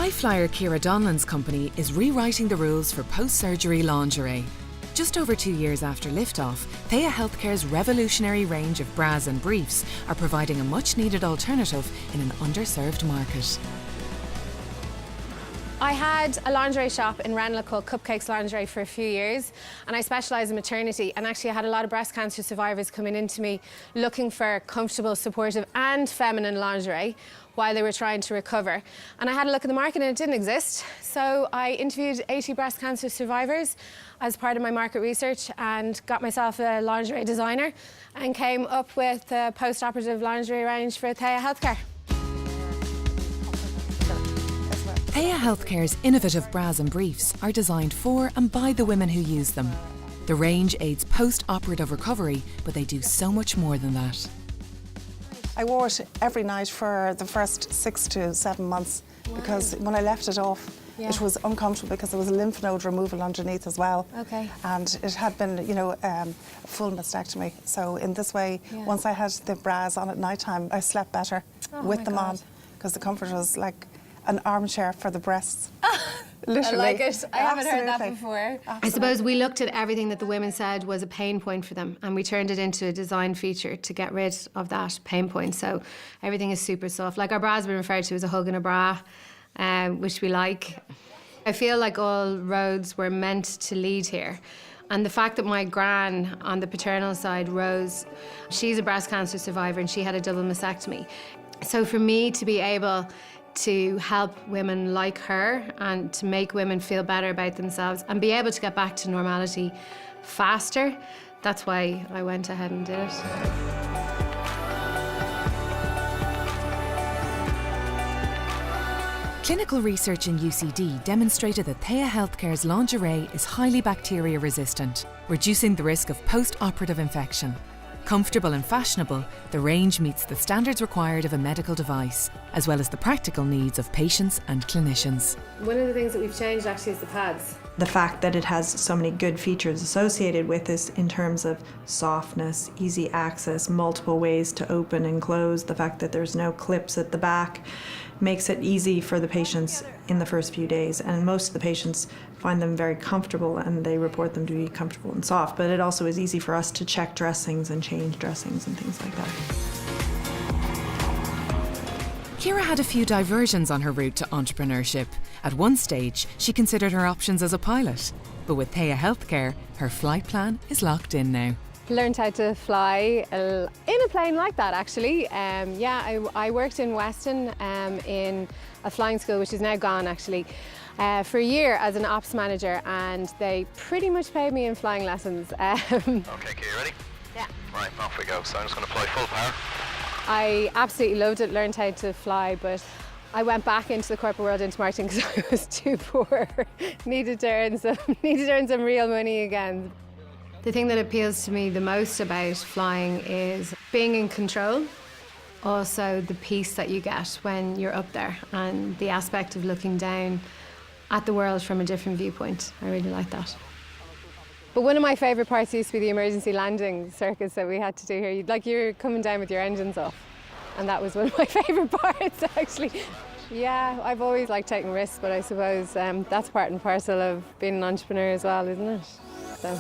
High-flyer Ciara Donlon's company is rewriting the rules for post-surgery lingerie. Just over 2 years after liftoff, Thea Healthcare's revolutionary range of bras and briefs are providing a much-needed alternative in an underserved market. I had a lingerie shop in Ranelagh called Cupcakes Lingerie for a few years, and I specialise in maternity. And actually, I had a lot of breast cancer survivors coming into me looking for comfortable, supportive and feminine lingerie while they were trying to recover. And I had a look at the market and it didn't exist. So I interviewed 80 breast cancer survivors as part of my market research and got myself a lingerie designer and came up with a post-operative lingerie range for Thea Healthcare. Thea Healthcare's innovative bras and briefs are designed for and by the women who use them. The range aids post-operative recovery, but they do so much more than that. I wore it every night for the first 6 to 7 months because when I left it off, it was uncomfortable because there was a lymph node removal underneath as well. Okay. And it had been, a full mastectomy. So in this way, once I had the bras on at night time, I slept better with them on because the comfort was like an armchair for the breasts. Literally. I like it. I haven't heard that before. Absolutely. I suppose we looked at everything that the women said was a pain point for them and we turned it into a design feature to get rid of that pain point. So everything is super soft. Like our bras have been referred to as a hug and a bra, which we like. I feel like all roads were meant to lead here. And the fact that my gran on the paternal side, Rose, she's a breast cancer survivor and she had a double mastectomy. So for me to be able to help women like her and to make women feel better about themselves and be able to get back to normality faster, that's why I went ahead and did it. Clinical research in UCD demonstrated that Thea Healthcare's lingerie is highly bacteria resistant, reducing the risk of post-operative infection. Comfortable and fashionable, the range meets the standards required of a medical device, as well as the practical needs of patients and clinicians. One of the things that we've changed actually is the pads. The fact that it has so many good features associated with this in terms of softness, easy access, multiple ways to open and close, the fact that there's no clips at the back, makes it easy for the patients in the first few days. And most of the patients find them very comfortable and they report them to be comfortable and soft. But it also is easy for us to check dressings and change dressings and things like that. Ciara had a few diversions on her route to entrepreneurship. At one stage, she considered her options as a pilot. But with Thea Healthcare, her flight plan is locked in now. Learned how to fly in a plane like that, actually. I worked in Weston in a flying school, which is now gone, actually, for a year as an ops manager, and they pretty much paid me in flying lessons. Okay, Ciara, ready? Yeah. Right, off we go. So I'm just going to fly full power. I absolutely loved it, learned how to fly, but I went back into the corporate world, into marketing, because I was too poor. needed to earn some real money again. The thing that appeals to me the most about flying is being in control. Also the peace that you get when you're up there and the aspect of looking down at the world from a different viewpoint. I really like that. But one of my favourite parts used to be the emergency landing circus that we had to do here. You're coming down with your engines off. And that was one of my favourite parts, actually. Yeah, I've always liked taking risks, but I suppose that's part and parcel of being an entrepreneur as well, isn't it? So.